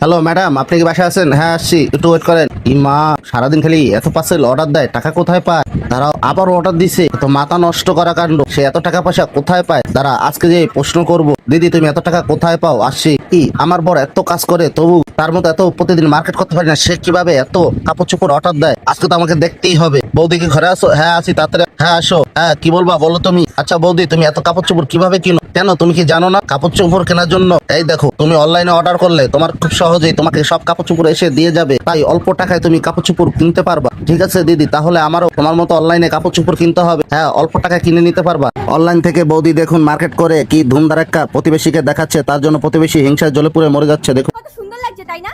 Hello madam, আপনি কি বাসায় আছেন? হ্যাঁ আসছি, একটু ওয়েট করেন। মা সারাদিন খালি এত পার্সেল অর্ডার দেয়, টাকা কোথায় পায়? দাঁড়াও, আবার অর্ডার দিছে, তো মাথা নষ্ট করা কাণ্ড। সে এত টাকা পয়সা কোথায় পায়? দাঁড়া, আজকে যে প্রশ্ন করব, দিদি তুমি এত টাকা কোথায় পাও? আসছি। কি আমার বর এত কাজ করে তবু তার মতো এত প্রতিদিন মার্কেট করতে পারি না, সে কিভাবে এত কাপড় চোপড় অর্ডার দেয়? আজকে তো আমাকে দেখতেই হবে। বৌদি কি ঘরে আসো? হ্যাঁ আছি, তাড়াতাড়ি। হ্যাঁ আসো। হ্যাঁ কি বলবা বলো তুমি। আচ্ছা বৌদি, তুমি এত কাপড় চোপড় কিভাবে কিনো? কেন তুমি কি জানো না কাপড় চোপড় কেনার জন্য এই দেখো তুমি অনলাইনে অর্ডার করলে তোমার খুব সহজেই তোমাকে সব কাপড় চোপড় এসে দিয়ে যাবে, তাই অল্প টাকায় তুমি কাপড় চোপড় কিনতে পারবা। ঠিক আছে দিদি, তাহলে আমারও তোমার মতো অনলাইনে কাপড় চোপড় কিনতে হবে। হ্যাঁ অল্প টাকায় কিনে নিতে পারবা। অনলাইন থেকে বৌদি দেখুন মার্কেট করে কি ধুমধারাক্কা প্রতিবেশীকে দেখাচ্ছে, তার জন্য প্রতিবেশী হিংসায় জ্বলে পুড়ে মরে যাচ্ছে। দেখুন কত সুন্দর লাগছে তাই না?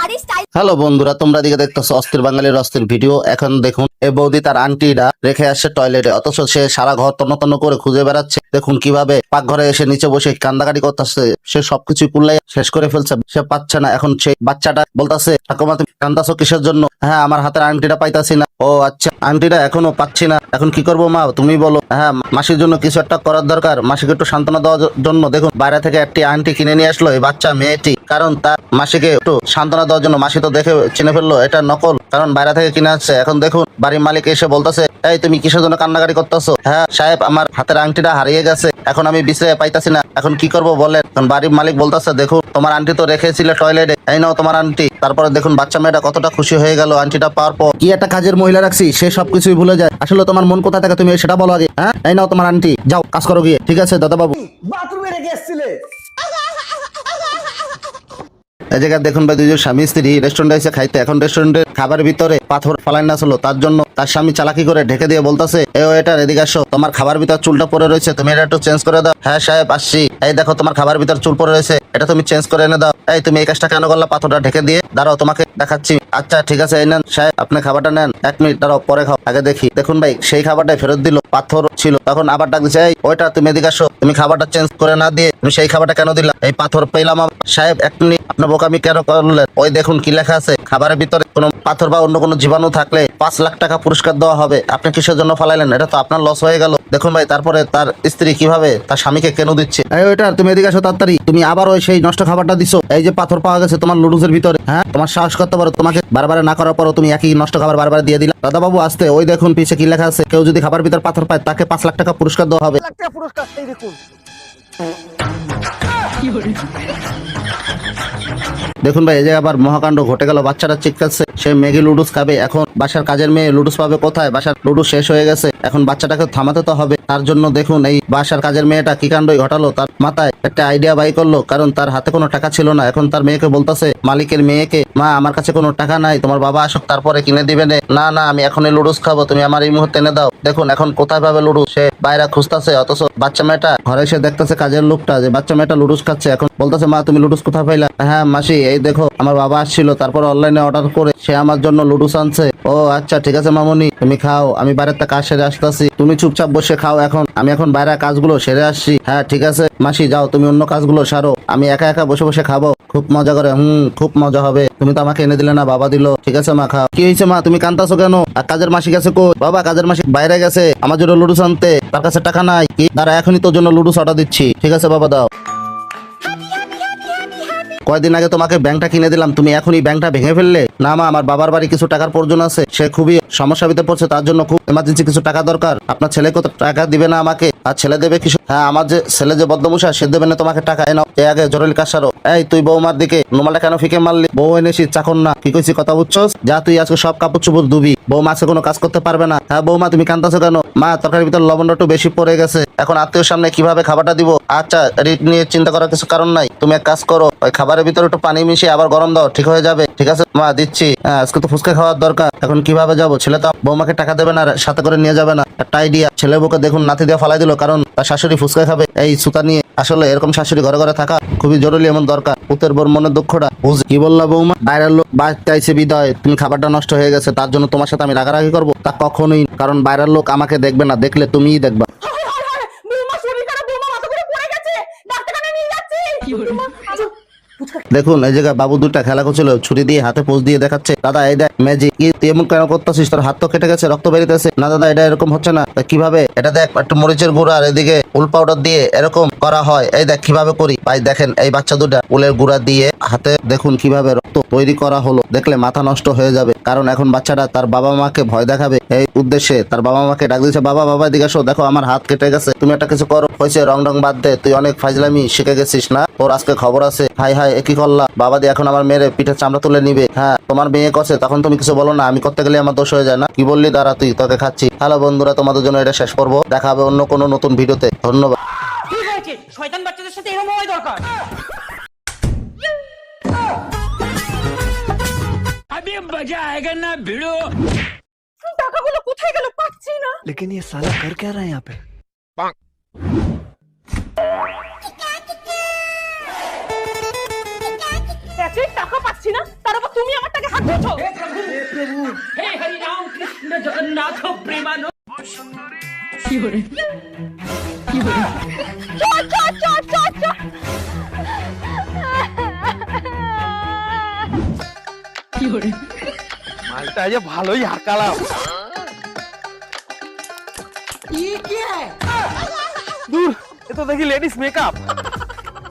আর এই স্টাইল হ্যালো বন্ধুরা, তোমরা দিকে দেখতেছো অস্থির বাঙালির অস্থির ভিডিও। এখন দেখুন এই বৌদি তার আন্টিরা রেখে আসছে টয়লেটে, অথচ সে সারা ঘর তন্ন তন্ন করে খুঁজে বেড়াচ্ছে। দেখুন কিভাবে পাকঘরে এসে নিচে বসে কান্দাকাটি করতেছে। সে সবকিছু কুল্লাই শেষ করে ফেলছে, সে পাচ্ছে না। এখন সেই বাচ্চাটা বলতেছে, ঠাকুমা তুমি কান্দাছো কিসের জন্য? হ্যাঁ আমার হাতের আংটিটা পাইতাছি না। ও আচ্ছা, আংটিটা এখনো পাচ্ছি না, এখন কি করবো মা তুমি বলো। হ্যাঁ মাসির জন্য কিছু একটা করার দরকার, মাসিকে একটু সান্ত্বনা দেওয়ার জন্য দেখুন বাইরে থেকে একটি আংটি কিনে নিয়ে আসলো এই বাচ্চা মেয়েটি, কারণ তার মাসিকে একটু সান্ত্বনা দেওয়ার জন্য। মাসি তো দেখে চিনে ফেললো এটা নকল, কারণ বাইরে থেকে কিনে আসছে। এখন দেখুন বাড়ির মালিক এসে বলতেছে, এই তুমি কিসের জন্য কান্নাকাটি করতেছো? হ্যাঁ সাহেব, আমার হাতের আংটিটা হারিয়ে গেছে, এখন আমি বিশ্রে পাইতাছি না, এখন কি করবো বলেন। এখন বাড়ির মালিক বলতেছে, দেখুন তোমার আন্টি তো রেখেছিলে টয়লেটে, এই নাও তোমার আন্টি। তারপরে দেখুন বাচ্চা মেয়েটা কতটা খুশি হয়ে গেল আন্টিটা পাওয়ার পর। কি একটা কাজের মহিলা রাখছি, সে সবকিছুই ভুলে যায়। আসলে তোমার মন কোথায় থাকে তুমি সেটা বলো আগে। হ্যাঁ এই নাও তোমার আন্টি, যাও কাজ করো গিয়ে। ঠিক আছে দাদা বাবু। বাথরুমে রেখে এসেছিলে। এই জায়গায় দেখুন ভাই, দুজন স্বামী স্ত্রী রেস্টুরেন্টে এসে খাইতে। এখন রেস্টুরেন্টের খাবারের ভিতরে পাথর ফালাইন না ছিল, তার জন্য তার স্বামী চালাকি করে ঢেকে দিয়ে বলতেছে, এটা এদিকে আসো, তোমার খাবার ভিতর চুলটা পড়ে রয়েছে, তুমি এটা একটু চেঞ্জ করে দাও। হ্যাঁ সাহেব আসছি। এই দেখো তোমার খাবার ভিতর চুল পড়ে রয়েছে, এটা তুমি চেঞ্জ করে এনে দাও। এই তুমি এই কাজটা কেন করলা? পাথরটা ঢেকে দিয়ে। দাঁড়াও তোমাকে দেখাচ্ছি। আচ্ছা ঠিক আছে, এই নেন সাহেব আপনি খাবারটা নেন। এক মিনিট দাঁড়াও, পরে খাও, আগে দেখি। দেখুন ভাই সেই খাবারটাই ফেরত দিল, পাথর ছিল। তখন আবার ডাক দিচ্ছে, এই ওইটা তুমি এদিকে আসো, তুমি খাবারটা চেঞ্জ করে না দিয়ে তুমি সেই খাবারটা কেন দিলা? এই পাথর পেলাম সাহেব, এক মিনিট আপনার বোকামি কেন করলেন? ওই দেখুন কি লেখা আছে, খাবারের ভিতরে কোনো পাথর বা অন্য কোনো জীবাণু থাকলে 5 লাখ টাকা পুরস্কার দেওয়া হবে। আপনি কিসের জন্য ফালাইলেন? এটা তো আপনার লস হয়ে গেল। দেখুন ভাই তারপরে তার স্ত্রী কিভাবে তার স্বামীকে কেন দিচ্ছে। এই ওইটা তুমি এদিকে আসো তাড়াতাড়ি, তুমি আবার ওই সেই নষ্ট খাবারটা দিছো। এই যে পাথর পাওয়া গেছে তোমার লুডুসের ভিতরে। হ্যাঁ তোমার সাহস করতে পারো, তোমাকে বারবার না করার পরও তুমি একই নষ্ট খাবার বারবার দিয়ে দিলা। দাদা বাবু আসতে, ওই দেখুন পিছে কি লেখা আছে, কেউ যদি খাবার ভিতর পাথর পায় তাকে 5 লাখ টাকা পুরস্কার দেওয়া হবে। লাখ টাকা পুরস্কার, এই দেখুন। দেখুন ভাই এই যে আবার মহাকাণ্ড ঘটে গেল, বাচ্চাটা চিৎকাচ্ছে, সে ম্যাগি লুডুস খাবে। এখন বাসার কাজের মেয়ে লুডুস পাবে কোথায়? বাসার লুডুস শেষ হয়ে গেছে, এখন বাচ্চাটাকে থামাতে তো হবে। তার জন্য দেখুন এই বাসার কাজের মেয়েটা কি কাণ্ডই ঘটালো, তার মাথায় একটা আইডিয়া বাই করলো, কারণ তার হাতে কোনো টাকা ছিল না। এখন তার মেয়েকে বলতেছে, মালিকের মেয়েকে, মা আমার কাছে কোনো টাকা নাই, তোমার বাবা আসুক তারপরে কিনে দিবে। না না আমি এখনই লুডুস খাবো, তুমি আমার এই মুহূর্তে এনে দাও। দেখুন এখন কোথায় পাবে লুডুস, সে বাইরে খুঁজতেছে, অথচ বাচ্চা মেয়েটা ঘরে এসে দেখতেছে কাজের লোকটা যে বাচ্চা মেয়েটা লুডুস খাচ্ছে। এখন বলতেছে, মা তুমি লুডুস কোথায় পাইলা? হ্যাঁ মাসি এই দেখো আমার বাবা আসছিল, তারপর অনলাইনে অর্ডার করে সে আমার জন্য লুডুস আনছে। ও আচ্ছা ঠিক আছে মামনি, তুমি খাও, আমি বাইরের কাজ সেরে আসতেছি, তুমি চুপচাপ বসে খাও। আমি এখন বাইরে কাজগুলো সেরে আসছি। হ্যাঁ ঠিক আছে মাসি, যাও তুমি অন্য কাজগুলো সারো, আমি একা একা বসে বসে খাবো, খুব মজা করে। খুব মজা হবে, তুমি তো আমাকে এনে দিলে না, বাবা দিল। ঠিক আছে মা খাও। কি হয়েছে মা, তুমি কান্তাছো কেন? আর কাজের মাসি গেছে কই? বাবা কাজের মাসি বাইরে গেছে আমার জন্য লুডুস আনতে, তার কাছে টাকা নাই। কি দাঁড়া, এখনই তোর জন্য লুডুস অর্ডার দিচ্ছি। ঠিক আছে বাবা দাও। কয়দিন আগে তোমাকে ব্যাংকটা কিনে দিলাম, তুমি এখনই ব্যাংকটা ভেঙে ফেললে? না মা, আমার বাবার বাড়ি কিছু টাকার প্রয়োজন আছে, সে খুবই সমস্যা ভিতরে পড়ছে, তার জন্য খুব এমার্জেন্সি কিছু টাকা দরকার। আপনার ছেলে কত টাকা দিবে না আমাকে? আর ছেলে দেবে কিছু? হ্যাঁ আমার যে ছেলে যে বদ্ধমূষা, সে দেবে না তোমাকে টাকা। এনাও এ আগে জরুরি কাজ সারো। এই তুই বৌমার দিকে নোমালটা কেন ফিকে মারলি? বউ এনেছি চাকর না, কি কইছি কথা বুঝছস? যা তুই আজকে সব কাপড় চোপড় ধুবি, বৌমা আজকে কোনো কাজ করতে পারবে না। হ্যাঁ বৌমা তুমি কান্দাছো কেন? মা তরকারির ভিতর লবণটা একটু বেশি পড়ে গেছে, এখন আত্মীয় সামনে কিভাবে খাবারটা দিব? আচ্ছা রিট নিয়ে চিন্তা করার কিছু কারণ নাই, তুমি এক কাজ করো, ওই খাবারের ভিতরে একটু পানি মিশিয়ে আবার গরম দাও, ঠিক হয়ে যাবে। ঠিক আছে মা দিচ্ছি। হ্যাঁ আজকে তো ফুচকা খাওয়ার দরকার, এখন কিভাবে যাবো? ছেলে তো বৌমাকে টাকা দেবে না, সাথে করে নিয়ে যাবে না। একটা আইডিয়া, ছেলে বউকে দেখুন নাতি দিয়ে ফালাই দিল, কারণ তার শাশুড়ি ফুচকা খাবে এই সুতা নিয়ে। আসলে এরকম শাশুড়ি ঘরে ঘরে থাকা খুবই জরুরি, এমন দরকার। পুতের বোর মনের দুঃখটা বুঝ। কি বললা বৌমা? বাইরের লোক বাড়তে আইছে বিদায়, তুমি খাবারটা নষ্ট হয়ে গেছে তার জন্য তোমার সাথে আমি রাগারাগি করবো? তা কখনোই, কারণ বাইরের লোক আমাকে দেখবে না, দেখলে তুমিই দেখবা। বৌমা শরীর খারাপ, বৌমা মাথা ঘুরে পড়ে গেছে, ডাক্তারখানায় নিয়ে যাচ্ছি। দেখুন এই জায়গায় বাবু দুটা খেলা করছিল, ছুরি দিয়ে হাতে পোজ দিয়ে দেখাচ্ছে, দাদা এই দেখ ম্যাজিক। কি তুই এমন কেন করতেছিস? তোর হাত তো কেটে গেছে, রক্ত বেরিতেছে। না দাদা এটা এরকম হচ্ছে না। তা কিভাবে? এটা দেখ একটু মরিচের গুঁড়া আর এদিকে উল পাউডার দিয়ে এরকম করা হয়, এই দেখ কিভাবে করি। ভাই দেখেন এই বাচ্চা দুটা উলের গুঁড়া দিয়ে হাতে দেখুন কিভাবে রক্ত তৈরি করা হলো, দেখলে মাথা নষ্ট হয়ে যাবে। কারণ এখন বাচ্চাটা তার বাবা মাকে ভয় দেখাবে, এই উদ্দেশ্যে তার বাবা মাকে ডাক দিয়েছে, বাবা বাবা এদিকে আসো, দেখো আমার হাত কেটে গেছে, তুমি একটা কিছু করো। হয়েছে, রং রং বাদ দে, তুই অনেক ফাজলামি শিখে গেছিস না, তোর আজকে খবর আছে। হাই হাই একই করলা, বাবা দিয়ে এখন আমার মেয়ের পিঠে চামড়া তুলে নিবে। হ্যাঁ তোমার মেয়ে করছে তখন তুমি কিছু বলো না, আমি করতে গেলে আমার দোষ হয়ে যায় না। কি বললি, দাঁড়া তুই, তোকে খাচ্ছি। হ্যালো বন্ধুরা, তোমাদের জন্য এটা শেষ পর্ব, দেখা হবে অন্য কোনো নতুন ভিডিওতে। ধন্যবাদ। ঠিক হয়েছে, শয়তান বাচ্চাদের সাথে এরকম হওয়াই দরকার। টাকাগুলো কোথায় গেল পাচ্ছি না। लेकिन ये साला कर क्या रहा है यहाँ पे? একের টাকা পাচ্ছি না, তার উপর তুমি আমার টাকা হাত দিয়েছো। চল, চল, চল, চল, চল। मालटा ये भालोई हाकालाम। दूर, ये तो देखी लेडीज मेकअप।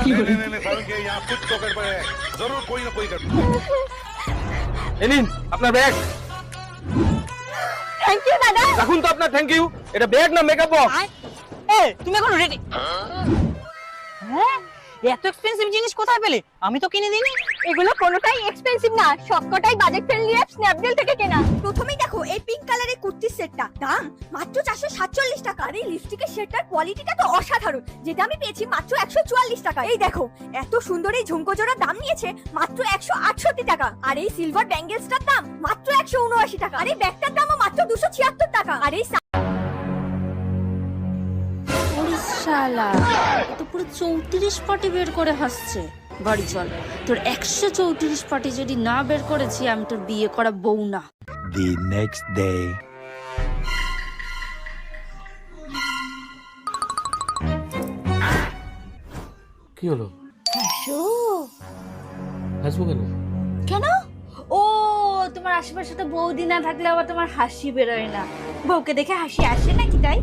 नहीं सारुण के यहाँ कुछ तो गड़बड़ है, जरूर कोई ना कोई गड़बड़। এই নিন আপনার ব্যাগ। থ্যাংক ইউ দাদা। রাখুন তো আপনার থ্যাংক ইউ। এটা ব্যাগ না মেকআপ বক্স? এই তুমি এখন রেডি? হ্যাঁ, এত এক্সপেন্সিভ জিনিস কোথায় পেলে? আমি তো কিনে দিইনি। এগুলো কোনোটাই এক্সপেন্সিভ না, সবকটাই বাজেট ফ্রেন্ডলি অ্যাপ স্ন্যাপডিল থেকে কেনা। প্রথমেই দেখো এই পিঙ্ক কালারের কুর্তি সেটটা, দাম মাত্র 447 টাকা। আর এই লিপস্টিকের শেডটার কোয়ালিটিটা তো অসাধারণ, যেটা আমি পেয়েছি মাত্র 144 টাকা। এই দেখো এত সুন্দর এই ঝুমকো জোড়ার দাম নিয়েছে মাত্র 168 টাকা। আর এই সিলভার ব্যাঙ্গেলসটার দাম মাত্র 179 টাকা। আর এই ব্যাগটার দামও মাত্র 276 টাকা। আর এই শালা এ তো পুরো 34 পাটি বের করে হাসছে। বাড়ি চল, তোর 134 পাটি যদি না বের করেছি আমি তোর বিয়ে করা বউ না। The next day. কি হলো? হাসবো কেন? কেন? ও তোমার আশেপাশে তো বৌদি না থাকলে আবার তোমার হাসি বেরোয় না। বউকে দেখে হাসি আসে নাকি? তাই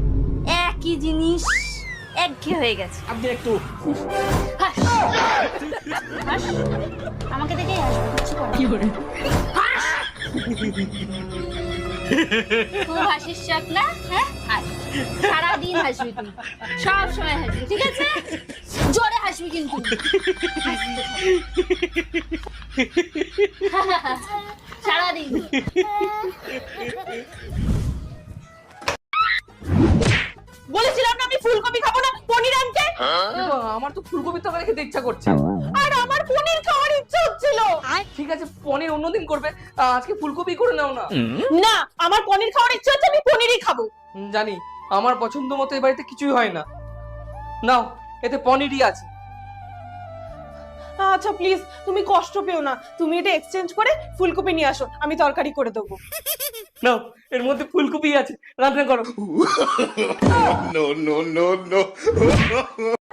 একই জিনিস একঘেয়ে হয়ে গেছে। আপনি একটু হাস। হাস। আমাকে দেখে হাসবে, কিছু করে কি করে হাস। খুব হাসিস চাপ না? হ্যাঁ হাস, সারাদিন হাসবি তুই, সব সময় হাসবি, ঠিক আছে? জোরে হাসবি কিন্তু। সারাদিন বলেছিলাম না আমি ফুলকপি খাবো না, পনির আনতে। আমার তো ফুলকপি তরকারি খেতে ইচ্ছা করছে। আর আমার পনির খাওয়ার ইচ্ছা হচ্ছিল। ঠিক আছে পনির অন্যদিন করবে, আজকে ফুলকপি করে নাও না। না, আমার পনির খাওয়ার ইচ্ছা হচ্ছে, আমি পনিরই খাবো। জানি আমার পছন্দ মতো এই বাড়িতে কিছুই হয় না। নাও এতে পনিরই আছে। আচ্ছা প্লিজ তুমি কষ্ট পেও না, তুমি এটা এক্সচেঞ্জ করে ফুলকপি নিয়ে আসো, আমি তরকারি করে দেবো। নাও এর মধ্যে ফুলকপি আছে, রান্না করো। No, no, no, no.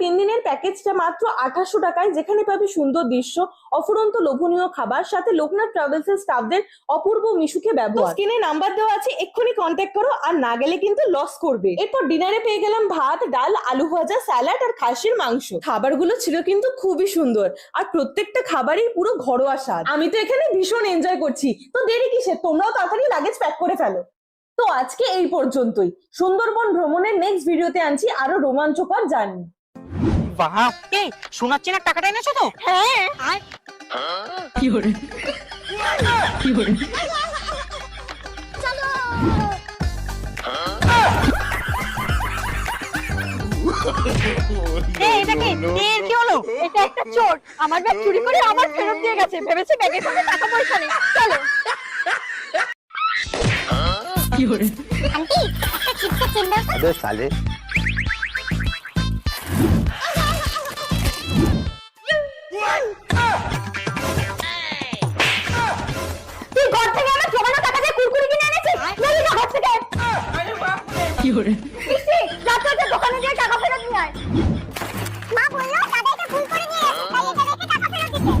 3 দিনের প্যাকেজটা মাত্র 2800 টাকায়, যেখানে পাবে সুন্দর দৃশ্য, অফুরন্ত লোভনীয় খাবার, সাথে লোকনাথ ট্রাভেলস এর স্টাফদের অপূর্ব মিশুকে ব্যবহার। স্ক্রিনে নাম্বার দেওয়া আছে, এক্ষুনি কন্ট্যাক্ট করো, আর না গেলে কিন্তু লস করবে। এরপর ডিনারে পেয়ে গেলাম ভাত, ডাল, আলু ভাজা, স্যালাড আর খাসির মাংস। খাবারগুলো ছিল কিন্তু খুবই সুন্দর, আর প্রত্যেকটা খাবারই পুরো ঘরোয়া স্বাদ। আমি তো এখানে ভীষণ এনজয় করছি। তো দেরি কিসের, তোমরাও তাড়াতাড়ি লাগেজ প্যাক করে ফেলো। তো আজকে এই পর্যন্তই। সুন্দরবন ভ্রমণের নেক্সট ভিডিওতে আনছি আরো রোমাঞ্চকর জার্নি। বাহ, এই সোনার চেনার টাকাটা এনেছো তো? হ্যাঁ। কি করে কি করে এটা কি? কি হলো? এটা একটা চোর আমার ব্যাগ চুরি করে আমার ফেরত দিয়ে গেছে, ভেবেছে ব্যাগে কোনো টাকা পয়সা নেই। চলো। কি করে আন্টি একটা চিপসে চিন্তা अबे साले তুই ঘর থেকে আমার জমানো টাকা দিয়ে কুরকুরি কিনে এনেছিস? নইলে না ঘর থেকে। কি করে মিষ্টি, যা তো এটা দোকানে গিয়ে টাকা ফেরত নিয়ে আয়। মা বললো দাদা এটা ভুল করে নিয়ে এসেছে, তাই এটা রেখে টাকা ফেরত দিতে।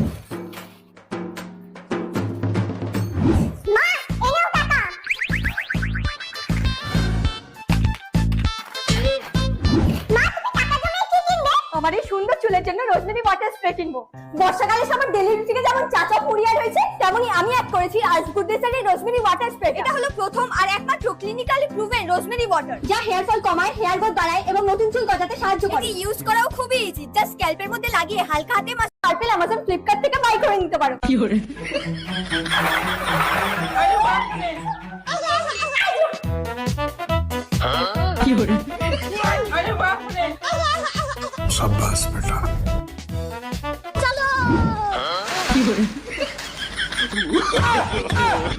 মা এনেও টাকা। মা তুমি টাকা জমিয়ে কি কিনবে? আমার এই সুন্দর চুলের জন্য রোজমেরি ওয়াটার স্প্রে স্প্রে কিনবো। বর্ষাকালে আমার ডেলি রুটিনে যেমন চাচা পুরিয়ার হয়েছে, তেমনি আমি অ্যাড করেছি আজগুডনেসের এই রোজমেরি ওয়াটার স্প্রে। এটা হলো প্রথম আর একমাত্র ক্লিনিক্যালি প্রুভেন রোজমেরি ওয়াটার, যা হেয়ার ফল কমায়, হেয়ার গ্রোথ বাড়ায় এবং নতুন চুল গজাতে সাহায্য করে। এটি ইউজ করাও খুবই ইজি, জাস্ট স্ক্যাল্পের মধ্যে লাগিয়ে হালকা হাতে মাসাজ। পার্পল অ্যামাজন ফ্লিপকার্ট থেকে বাই করে নিতে পারো। কি করে शाबाश बेटा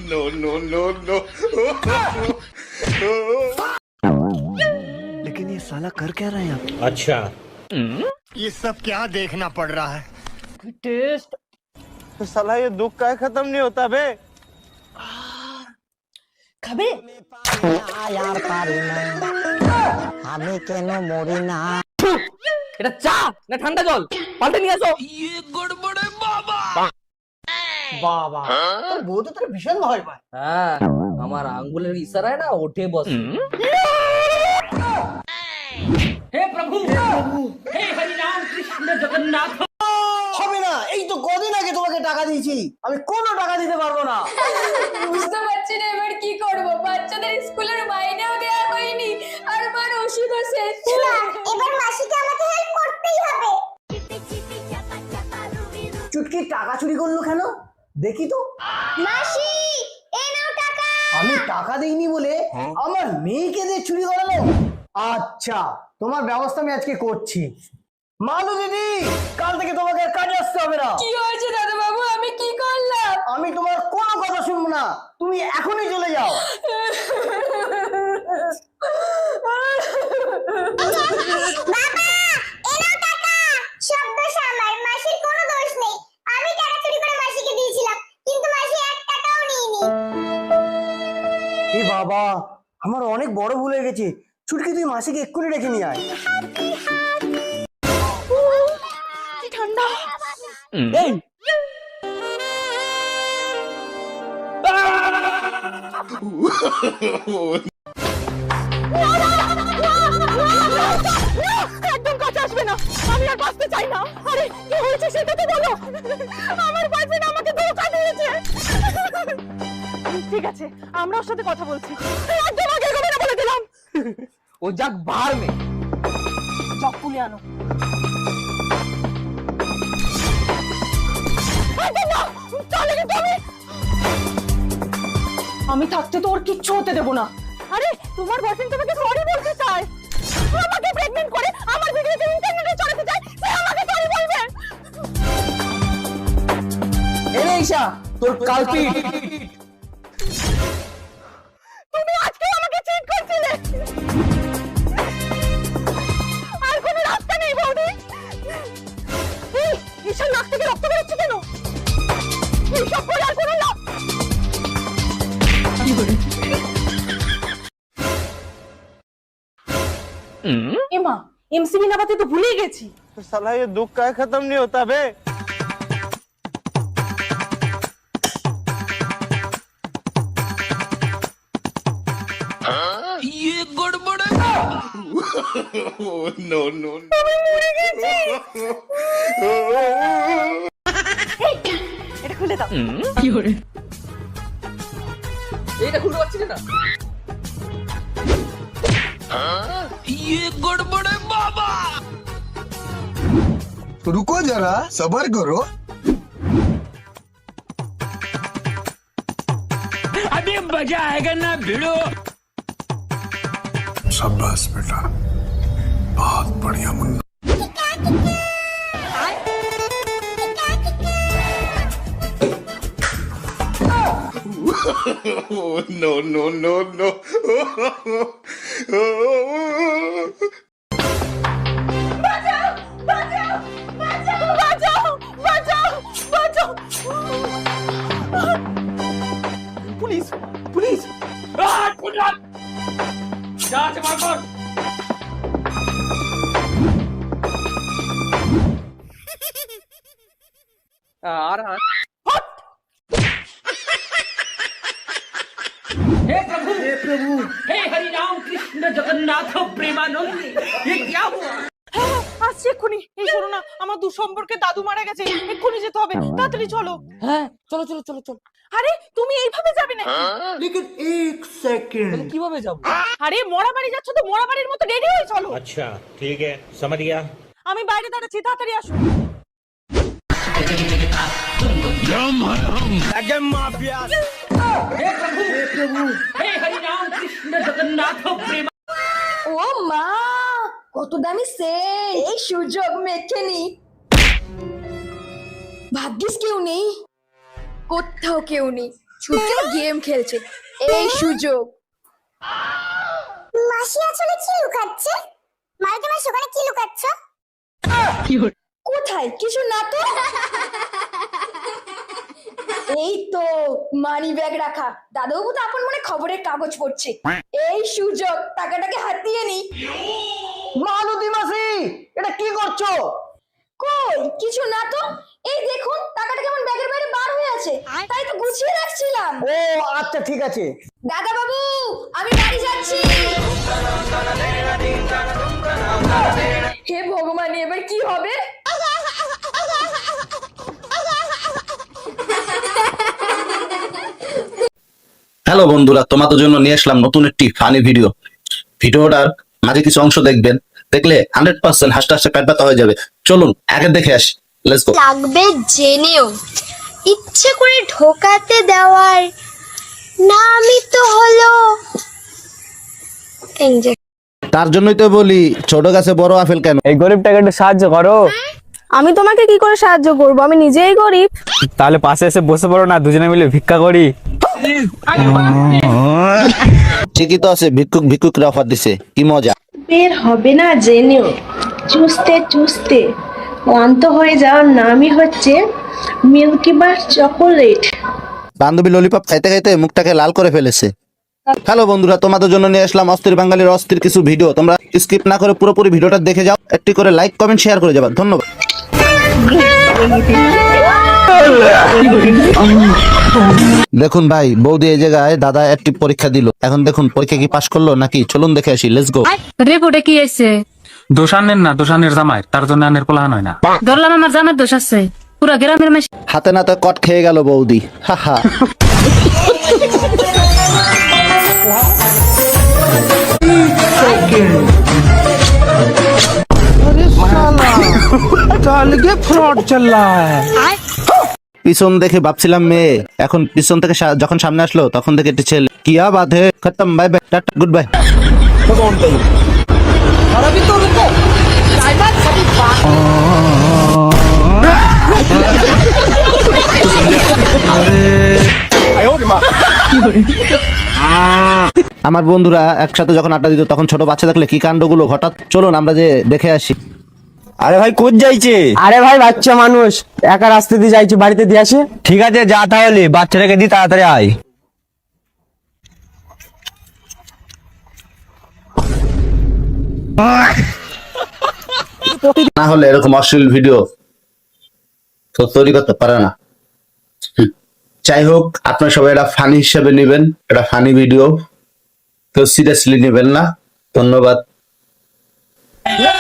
नो नो नो नो लेकिन ये साला कर क्या रहे हैं आप? ये सब क्या देखना पड़ रहा है? तो साला ये दुख का खत्म नहीं होता बे। খাবে? আমি কেন মরি না? এটা চা না ঠান্ডা জল? পাল্টে নিয়ে আসো। বাবা তোর বউ তো তোর ভীষণ ভয় পায়। হ্যাঁ, আমার আঙ্গুলের ইশারায় না ওঠে বসে। হে প্রভু, হে হরি রাম কৃষ্ণ জগন্নাথ। হবে না, এই তো কদিন আগে তোমাকে টাকা দিয়েছি, আমি কোনো টাকা দিতে পারবো না। বুঝতে পারছি না এবার কি করব। বাচ্চাদের স্কুলের মাইনেও দেওয়া হয়নি আর মার ওষুধও শেষ। এবার মাসিকে আমাকে হেল্প করতেই হবে। চুটকি টাকা চুরি করলো কেন দেখি তো। মাসি এই নাও টাকা। আমি টাকা দিইনি বলে আমার মেয়েকে দিয়ে চুরি করালো? আচ্ছা, তোমার ব্যবস্থা আমি আজকে করছি। মালু দিদি, কাল থেকে তোমাকে আর কাজে আসতে হবে না। কি হয়েছে দাদা বাবু, আমি কি করলাম? আমি তোমার কোনো কথা শুনবো না, তুমি এখনই চলে যাও। বাবা এই নাও টাকা। সব দোষ আমার, মাসির কোনো দোষ নেই। আমি টাকা চুরি করে মাসিকে দিয়েছিলাম, কিন্তু মাসি 1 টাকাও নেয়নি। এ বাবা, আমার অনেক বড় ভুল হয়ে গেছে। ছুটকি, তুই মাসিকে এক্ষুনি রেখে নিয়ে আয়। কি ঠান্ডা। এই একদম কাছে আসবে না, আমি আর বাঁচতে চাই না। আরে কি হয়েছে সেটা তো বলো। আমার বয়ফ্রেন্ড আমাকে ধোঁকা দিয়েছে। ঠিক আছে, আমরা ওর সাথে কথা বলছি। একদম আগে এগোবে না বলে দিলাম। ও যাক বাহার মে। চকুলে আনো। একদম না, চলে কিন্তু আমি থাকতে তো ওর কিচ্ছু হতে দেবো না। আরে তোমার বয়ফ্রেন্ড তোমাকে সরি বলতে চায়। আমাকে প্রেগন্যান্ট করে আমার ভিডিওতে ইন্টারনেটে ছড়াতে চায়, সে আমাকে সরি বলবে। এরে ঈশা, তোর কালপিট। তুমি আজকে আমাকে চিট করছিলে। আর কোনো রাস্তা নেই বৌদি। এই ঈশার নাক থেকে রক্ত বেরোচ্ছে কেন? এইসব করে আর কোনো লাভ। এমা, এমসিবি নামাতে তো ভুলেই গেছি। तो साला ये दुख का खत्म नहीं होता बे। नो नो এটা খুলে দাও। এইটা খুলতে পারছি না। रुको जरा, सबर करो। अभी मजा आएगा ना भिड़ो। शाबाश बेटा, बहुत बढ़िया मुन्ना। No no no no police, police. যা আছে বার কর। আর हे प्रभु, हे हरि राम कृष्ण जगन्नाथ प्रेमानंद, ये क्या हुआ? আজ আসছি এক্ষুনি। এই শোনো না, আমার দুঃসম্পর্কে দাদু মারা গেছে, এক্ষুনি যেতে হবে, তাড়াতাড়ি চলো। হ্যাঁ চলো চলো চলো চলো। আরে তুমি এইভাবে যাবে না? लेकिन एक सेकंड তাহলে কিভাবে যাবো? আরে মরা বাড়ি যাচ্ছ তো মরা বাড়ির মতো রেডি হয়ে চলো। अच्छा ठीक है समझ गया আমি বাইরে দাঁড়াচ্ছি, তাড়াতাড়ি আসো। ও মা, কত দামি সেন্ট! এই সুযোগ মেখে নি। ভাগ্যিস কেউ নেই, কোথাও কেউ নেই, চুপচাপ গেম খেলছে। এই সুযোগ। মাসি আসলে কি লুকাচ্ছে? মালতী মাসি ওখানে কি লুকাচ্ছ? কোথায়? কিছু না তো। এই তো মানি ব্যাগ রাখা। দাদাবাবু তো আপন মনে খবরের কাগজ পড়ছে। এই সুযোগ, টাকাটাকে হাতিয়ে নি। মালতী মাসি, এটা কি করছো? কই কিছু না তো। এই দেখুন টাকাটা কেমন ব্যাগের বাইরে বার হয়ে আছে, তাই তো গুছিয়ে রাখছিলাম। ও আচ্ছা ঠিক আছে। দাদা বাবু, আমি বাড়ি যাচ্ছি। হে ভগবান, এবার কি হবে? হ্যালো বন্ধুরা, তোমাদের জন্য নিয়ে আসলাম নতুন একটি ফানি ভিডিও। ভিডিওটার মাঝে কিছু অংশ দেখবেন, দেখলে 100% হাসতে হাসতে পেট ব্যথা হয়ে যাবে। চলুন আগে দেখে আসি, লেটস গো। লাগবে জেনেও ইচ্ছে করে ঢোকাতে দেওয়ার নামই তো হলো তার জন্যই তো বলি ছোট গাছে বড় আপেল কেন। এই গরিবটাকে একটু সাহায্য করো। আমি তোমাকে কি করে সাহায্য করবো? আমি নিজেই গরিব। তাহলে পাশে এসে বসে পড়ো না, দুজনে মিলে ভিক্ষা করি। ঠিকই তো আছে, ভিক্ষুক ভিক্ষুকরা অফার দিছে, কি মজা। বের হবে না জেনেও চুষতে চুষতে ক্লান্ত হয়ে যাওয়ার নামই হচ্ছে মিল্কি বার চকোলেট। বান্ধবী ললিপপ খাইতে খাইতে মুখটাকে লাল করে ফেলেছে। হ্যালো বন্ধুরা, তোমাদের জন্য নিয়ে আসলাম অস্থির বাঙালির অস্থির কিছু ভিডিও। তোমরা স্কিপ না করে পুরোপুরি ভিডিওটা দেখে যাও, একটি করে লাইক কমেন্ট শেয়ার করে যাবা। ধন্যবাদ। দেখুন ভাই, বৌদি এই জায়গায় দাদা একটি পরীক্ষা দিল, এখন দেখুন পরীক্ষা কি পাশ করলো নাকি। চলুন দেখে আসি, লেটস গো। রিপোর্টে কি আছে? দোষানের না, দোষানের জামাই, তার জন্য আনের কোলাহান হয় না। ধরলাম আমার জামার দোষ আছে, পুরো গ্রামের মাস। হাতে নাতে কট খেয়ে গেল বৌদি, হা হা। পিছন দেখে ভাবছিলাম মেয়ে, এখন পিছন থেকে যখন সামনে আসলো তখন থেকে একটি ছেলে। কিয়া বাত হে, খতম, bye bye, tata, good bye. আমার বন্ধুরা একসাথে যখন আড্ডা দিত তখন ছোট বাচ্চা দেখলে কি কাণ্ডগুলো ঘটাত। চলুন আমরা যে দেখে আসি। আরে ভাই কোথ যাইছে? আরে ভাই বাচ্চা মানুষ একা রাস্তা দিয়ে যাইছে, বাড়িতে দিয়ে আসে। ঠিক আছে যা, তাহলে বাচ্চাটাকে দি তাড়াতাড়ি আয়। না হলে এরকম অশ্লীল ভিডিও তো তৈরি করতে পারে না। যাই হোক, আপনারা সবাই এটা ফানি হিসেবে নেবেন, এটা ফানি ভিডিও, কেউ সিরিয়াসলি নেবেন না। ধন্যবাদ,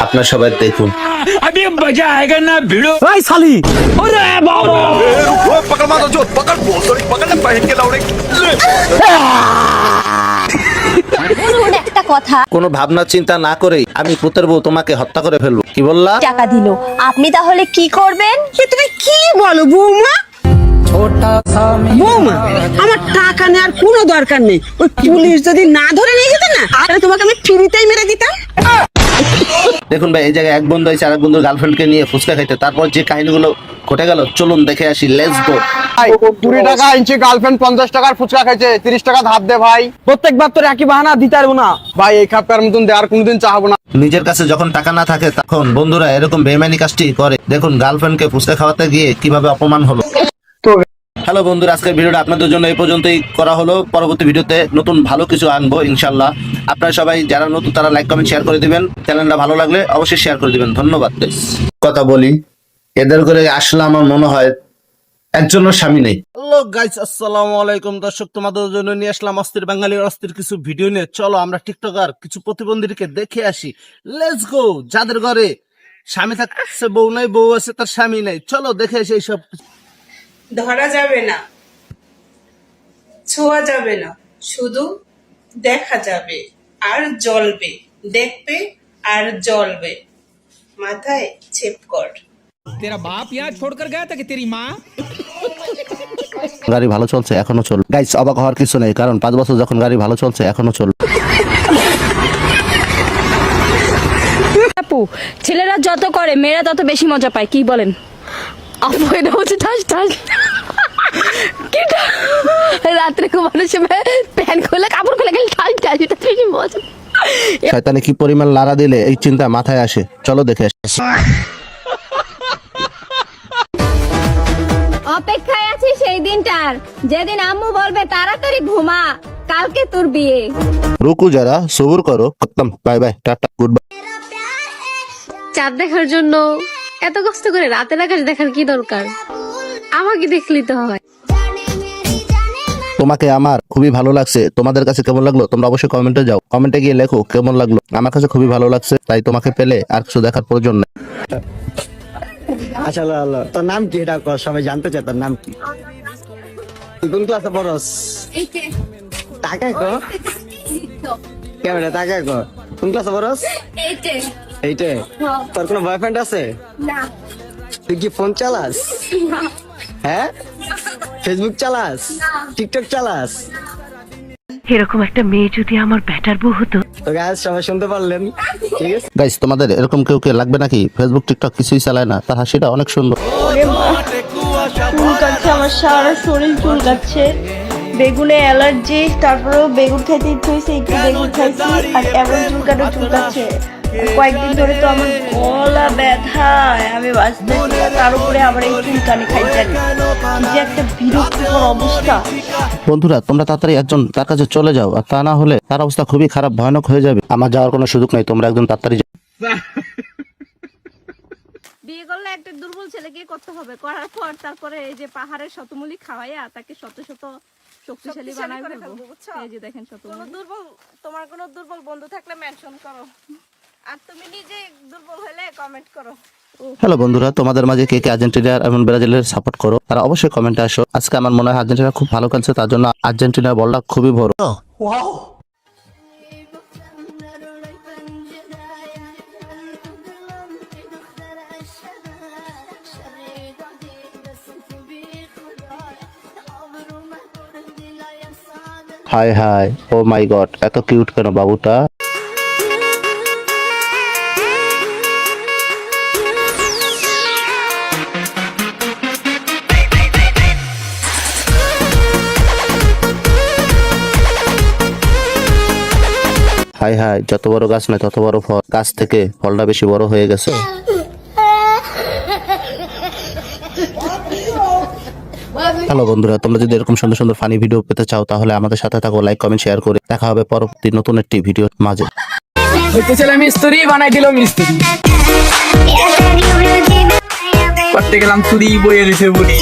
আপনারা সবাই দেখুন। अभी मजा आएगा ना भिड़ो। ভাই শালি, पकड़ मारो जो पकड़ बोल सॉरी पकड़ ले पहन के लाउड़े শুনুন একটা কথা। কোনো ভাবনা চিন্তা না করেই আমি পুতের বউ তোমাকে হত্যা করে ফেলবো। কি বললা? টাকা দিল, আপনি তাহলে কি করবেন? তুমি কি বলো বৌমা? বৌমা, আমার টাকা নেওয়ার কোনো দরকার নেই। ওই পুলিশ যদি না ধরে নিয়ে যেত না, তাহলে তোমাকে আমি ফ্রিতেই মেরে দিতাম। দেখুন ভাই, এই জায়গায় এক বন্ধু আছে আরেক বন্ধুর গার্লফ্রেন্ডকে নিয়ে ফুচকা খাইতে, তারপর যে কাহিনীগুলো ঘটে গেল চলুন দেখে আসি, লেটস গো। 20 টাকা ইঞ্চি গার্লফ্রেন্ড 50 টাকার ফুচকা খাইছে, 30 টাকা ধার দে ভাই। প্রত্যেকবার তোর একই বাহানা, দিতে পারবো না ভাই। এই খাপকার মতন দেওয়ার কোনোদিন চাহবো না। নিজের কাছে যখন টাকা না থাকে তখন বন্ধুরা এরকম বেইমানি কাজটি করে। দেখুন গার্লফ্রেন্ডকে ফুচকা খাওয়াতে গিয়ে কিভাবে অপমান হলো। হ্যালো বন্ধুরা, আজকের ভিডিওটা আপনাদের জন্য এই পর্যন্তই করা হলো। পরবর্তী ভিডিওতে নতুন ভালো কিছু আনবো ইনশাল্লাহ। আপনারা সবাই যারা নতুন তারা লাইক কমেন্ট শেয়ার করে দিবেন, চ্যানেলটা ভালো লাগলে অবশ্যই শেয়ার করে দিবেন। ধন্যবাদ। কথা বলি, এদের করে আসলে আমার মনে হয় একজনের স্বামী নেই। হ্যালো গাইস, আসসালামু আলাইকুম। দর্শক, তোমাদের জন্য নিয়ে আসলাম অস্থির বাঙালির অস্থির কিছু ভিডিও নিয়ে। চলো আমরা টিকটকার কিছু প্রতিবন্ধীকে দেখে আসি, লেটস গো। যাদের ঘরে স্বামী থাকছে বউ নাই, বউ আছে তার স্বামী নাই। চলো দেখে এসে এইসব। ধরা যাবে না, ছোঁয়া যাবে না, শুধু দেখা যাবে আর জ্বলবে, দেখবে আর জ্বলবে, মাথায় ছেপ কর। গাড়ি ভালো চলছে এখনো চলবে। গাইস অবাক হওয়ার কিছু নেই, কারণ 5 বছর যখন গাড়ি ভালো চলছে এখনো চলবে। আপু, ছেলেরা যত করে মেয়েরা তত বেশি মজা পায়, কি বলেন? আপু এটা হচ্ছে ঠাস ঠাস রাত্রে ঘুমানোর সময় প্যান্ট খুলে কাপড় খুলে গেলে ঠাস ঠাস, এটা বেশি মজা। শয়তানে কি পরিমাণ লাড়া দিলে এই চিন্তা মাথায় আসে। চলো দেখে আসি। অপেক্ষায় আছি সেই দিনটার যেদিন আম্মু বলবে তাড়াতাড়ি ঘুমা, কালকে তোর বিয়ে। রুকু যারা, সবুর করো। খতম, bye bye, tata, good bye. চাঁদ দেখার জন্য এত কষ্ট করে রাতের আকাশ দেখার কি দরকার? আমাকে দেখলি তো হয়। তোমাকে আমার খুবই ভালো লাগছে। তোমাদের কাছে কেমন লাগলো তোমরা অবশ্যই কমেন্টে যাও, কমেন্টে গিয়ে লেখো কেমন লাগলো। আমার কাছে খুবই ভালো লাগছে, তাই তোমাকে পেলে আর কিছু দেখার প্রয়োজন নেই। আচ্ছা আল্লাহ, তোর নাম কি? এটা কর, সবাই জানতে চায় তোর নাম কি। তুই কোন ক্লাসে পড়স? টাকায় কর, ক্যামেরা টাকায় কর। কোন ক্লাসে পড়স? এইটে। তোর কোনো বয়ফ্রেন্ড আছে? না। তুই কি ফোন চালাস? হ্যাঁ, ফেসবুক চালাস? টিকটক চালাস? এরকম একটা মেয়ে যদি আমার ব্যাটার বউ হতো। তো গাইস সবাই শুনতে পারলেন, ঠিক আছে? গাইস তোমাদের এরকম কেউ কে লাগবে নাকি ফেসবুক টিকটক কিছুই চালায় না, তার হাসিটা অনেক সুন্দর। চুলকাচ্ছে, আমার সারা শরীর চুলকাচ্ছে, বেগুনে অ্যালার্জি, তারপরেও বেগুন খাইতে ইচ্ছে হয়েছে, একটু বেগুন খাইছি আর এমন চুলকাচ্ছে। কয়েকদিন ধরে তো আমার গলা ব্যথায় আমি বাঁচতেছি, তার উপরে আবার এই চুলকানি খাইতে, কি যে একটা বিরক্তিকর অবস্থা। বন্ধুরা তোমরা তাড়াতাড়ি একজন তার কাছে চলে যাও, আর তা না হলে তার অবস্থা খুবই খারাপ, ভয়ানক হয়ে যাবে। আমার যাওয়ার কোনো সুযোগ নেই, তোমরা একদম তাড়াতাড়ি যাও। বিয়ে করলে একটা দুর্বল ছেলেকে করতে হবে, করার পর তারপরে এই যে পাহাড়ের শতমূলি খাওয়াইয়া তাকে শত শত শক্তিশালী বানাই ফেলবো। এই যে দেখেন শতমূলি। তোমার কোনো দুর্বল বন্ধু থাকলে মেনশন করো, আর তুমি নিজে দুর্বল হলে কমেন্ট করো। হ্যালো বন্ধুরা, তোমাদের মাঝে কে কে আর্জেন্টিনার এবং ব্রাজিলের সাপোর্ট করো তারা অবশ্যই কমেন্টে আসো। আজকে আমার মনে হয় আর্জেন্টিনা খুব ভালো খেলছে, তার জন্য আর্জেন্টিনার বলটা খুবই বড়। হাই হাই, ও মাই গড, এত কিউট কেন বাবুটা। হাই হাই, যত বড় গাছ নয় তত বড় ফল, গাছ থেকে ফলটা বেশি বড় হয়ে গেছে। হ্যালো বন্ধুরা, তোমরা যদি এরকম সুন্দর সুন্দর ফানি ভিডিও পেতে চাও তাহলে আমাদের সাথে থাকো, লাইক কমেন্ট শেয়ার করে। দেখা হবে পরবর্তী নতুন একটি ভিডিওর মাঝে। মিস্ত্রি বানাই দিল, মিস্ত্রি করতে গেলাম চুরি বইয়ে রয়েছে বলি।